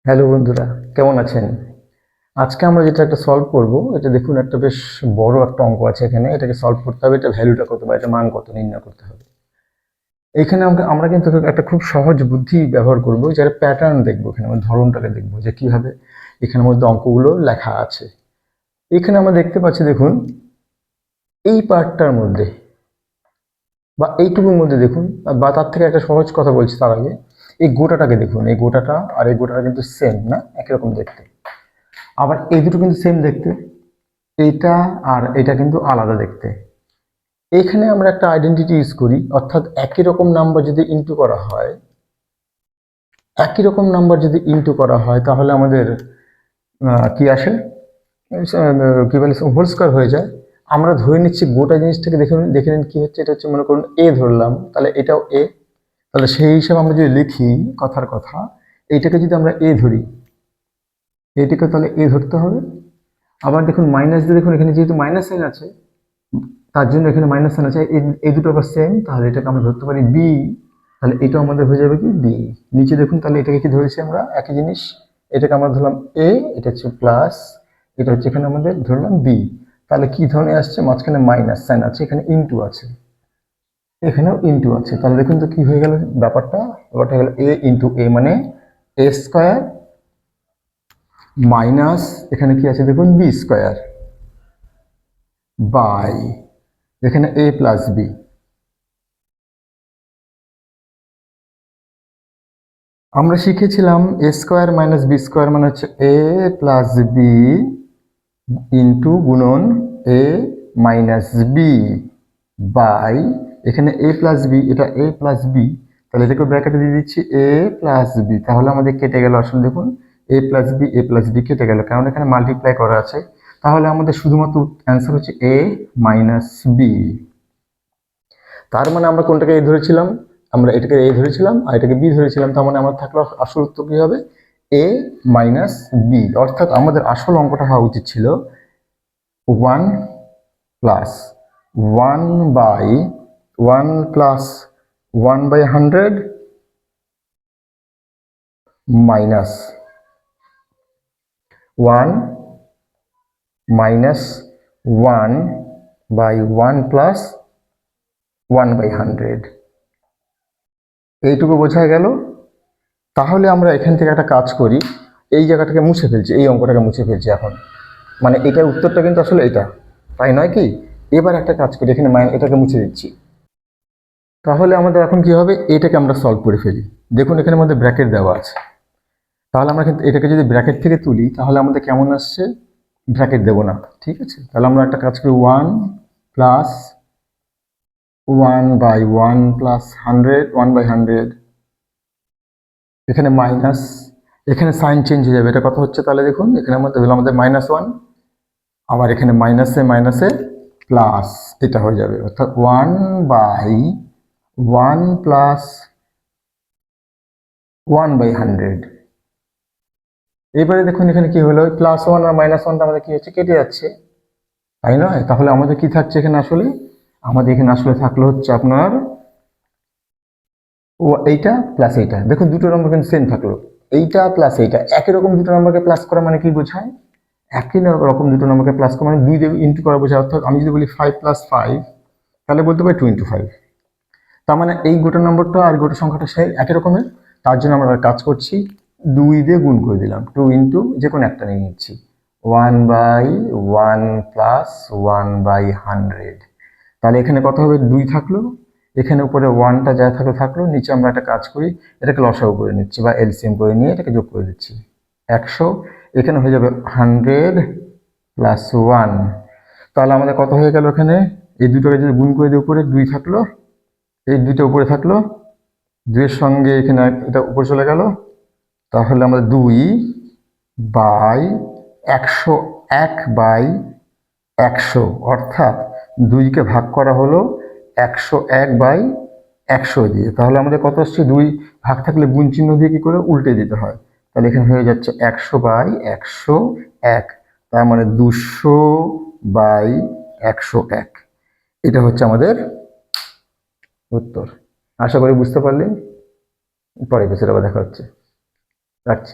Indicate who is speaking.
Speaker 1: Hello বন্ধুরা, কেমন আছেন? আজকে আমরা যেটা একটা সলভ করব, এটা দেখুন একটা বেশ বড় একটা অঙ্ক আছে এখানে। এটাকে সলভ করতে হবে, এটা ভ্যালুটা কত বা এটা মান কত নির্ণয় করতে হবে। এখানে আমরা কিন্তু একটা খুব সহজ বুদ্ধি ব্যবহার করব, যার প্যাটার্ন দেখবো, এখানে আমরা ধরনটাকে দেখবো যে কিভাবে এখানের মধ্যে অঙ্কগুলো লেখা আছে। এখানে আমরা দেখতে পাচ্ছি, দেখুন এই পার্টটার মধ্যে বা এইটুকুর মধ্যে দেখুন, বা তার থেকে একটা সহজ কথা বলছি তার আগে, এই গোটাটাকে দেখুন, এই গোটাটা আর এই গোটাটা কিন্তু সেম না, একই রকম দেখতে। আবার এই দুটো কিন্তু সেম দেখতে, এইটা আর এটা কিন্তু আলাদা দেখতে। এখানে আমরা একটা আইডেন্টিটি ইউজ করি, অর্থাৎ একই রকম নাম্বার যদি ইনটু করা হয়, একই রকম নাম্বার যদি ইনটু করা হয় তাহলে আমাদের কি আসে, কি বলে, হোল স্কয়ার হয়ে যায়। আমরা ধরে নিচ্ছি গোটা জিনিসটাকে, দেখে দেখে নিন কি হচ্ছে। এটা হচ্ছে, মনে করুন এ ধরলাম, তাহলে এটাও এ। তাহলে সেই হিসাবে আমরা যদি লিখি কথার কথা, এইটাকে যদি আমরা এ ধরি, এইটাকে তাহলে এ ধরতে হবে। আবার দেখুন মাইনাস দিয়ে, দেখুন এখানে যেহেতু মাইনাস সাইন আছে, তার জন্য এখানে মাইনাস সাইন আছে, এই দুটো আবার সেম, তাহলে এটাকে আমরা ধরতে পারি বি। তাহলে এটাও আমাদের হয়ে যাবে কি বি। নিচে দেখুন, তাহলে এটাকে কি ধরেছি আমরা, একই জিনিস। এটাকে আমরা ধরলাম এ, এটা হচ্ছে প্লাস, এটা হচ্ছে এখানে আমাদের ধরলাম বি। তাহলে কি ধরনের আসছে, মাঝখানে মাইনাস সাইন আছে, এখানে ইনটু আছে, এখানেও ইনটু আছে। তাহলে দেখুন তো কি হয়ে গেল ব্যাপারটা, ব্যাপারটা হলো এ ইনটু এ মানে এ স্কোয়ার, মাইনাস এখানে কি আছে দেখুন বি স্কোয়ার, বাই এখানে এ প্লাস বি। আমরা শিখেছিলাম a square minus b square মানে হচ্ছে এ প্লাস বি ইন্টু গুণন এ মাইনাস বি বাই এখানে এ প্লাস বি, এটা এ প্লাস বি, তাহলে এটাকে ব্র্যাকেটে দিয়ে দিচ্ছি এ প্লাস বি। তাহলে আমাদের কেটে গেল, আসলে দেখুন এ প্লাস বি কেটে গেল, কারণ এখানে মাল্টিপ্লাই করা আছে। তাহলে আমাদের শুধুমাত্র অ্যান্সার হচ্ছে এ মাইনাস বি। তার মানে আমরা কোনটাকে এ ধরেছিলাম, আমরা এটাকে এ ধরেছিলাম আর এটাকে বি ধরেছিলাম। তার মানে আমার থাকলো আসল উত্তর কি হবে, এ মাইনাস বি। অর্থাৎ আমাদের আসল অঙ্কটা হওয়া উচিত ছিল 1 মাইনাস 1 মাইনাস 1 প্লাস 1/100, এইটুকু বোঝা গেল। তাহলে আমরা এখান থেকে একটা কাজ করি, এই জায়গাটাকে মুছে ফেলছি, এই অঙ্কটাকে মুছে ফেলছি এখন। মানে এটার উত্তরটা কিন্তু আসলে এটা, তাই নয় কি? এবার একটা কাজ করি, এখানে এটাকে মুছে দিচ্ছি। তাহলে আমাদের এখন কি হবে, এটাকে আমরা সলভ করে ফেলি। দেখুন এখানে মধ্যে ব্র্যাকেট দেওয়া আছে, তাহলে আমরা কিন্তু এটাকে যদি ব্র্যাকেট থেকে তুলি তাহলে আমাদের কেমন আসছে, ব্র্যাকেট দেবো না, ঠিক আছে? তাহলে আমরা একটা কাজ করি, 1 এখানে মাইনাস, এখানে সাইন চেঞ্জ হয়ে যাবে, এটা কথা হচ্ছে। তাহলে দেখুন এখানে মধ্যে হলো আমাদের -1, আবার এখানে মাইনাসে মাইনাসে প্লাস, এটা হয়ে যাবে, অর্থাৎ 1/1 প্লাস 1/100। এবারে দেখুন এখানে কি হলো, +1 আর -1টা আমাদের কি হচ্ছে, কেটে যাচ্ছে, তাই নয়? তাহলে আমাদের কি থাকছে এখানে আসলে, আমাদের এখানে আসলে থাকলো হচ্ছে আপনার ও এইটা প্লাস এইটা। দেখুন দুটো নম্বর কিন্তু সেম থাকলো, এইটা প্লাস এইটা একই রকম। দুটো নম্বরকে প্লাস করা মানে কি বোঝায়, একই রকম দুটো নম্বরকে প্লাস করা মানে 2 দিয়ে ইন্টু করা বোঝায়। অর্থাৎ আমি যদি বলি 5 + 5, তাহলে বলতে পারি 2 × 5। তার মানে এই গোটা নম্বরটা আর গোটা সংখ্যাটা সেই একই রকমের। তার জন্য আমরা কাজ করছি, 2 দিয়ে গুণ করে দিলাম, 2 ইন্টু যে কোনো একটা নিয়ে নিচ্ছি, 1/1 প্লাস 1/100। তাহলে এখানে কত হবে, 2 থাকলো, এখানে উপরে 1টা যা থাকলো থাকলো, নিচে আমরা একটা কাজ করি, এটাকে লসাগু করে নিচ্ছি বা এলসিএম করে নিয়ে এটাকে যোগ করে দিচ্ছি, 100। এখানে হয়ে যাবে 100 প্লাস 1। তাহলে আমাদের কত হয়ে গেল, এখানে এই দুটোকে যদি গুণ করে দিই, উপরে 2 থাকলো, এই দুটো উপরে থাকলো, 2-এর সঙ্গে এখানে এটা উপরে চলে গেল। তাহলে আমাদের 2/100, 1/100, অর্থাৎ 2কে ভাগ করা হলো 101/100 দিয়ে। তাহলে আমাদের কত আসছে, 2 ভাগ থাকলে গুণ চিহ্ন দিয়ে কি করে উল্টে দিতে হয়। তাহলে এখানে হয়ে যাচ্ছে 100/101, তার মানে 200/101। এটা হচ্ছে আমাদের উত্তর। আশা করি বুঝতে পারলেন। পরে এপিসোডে আবার দেখা হচ্ছে, রাখছি।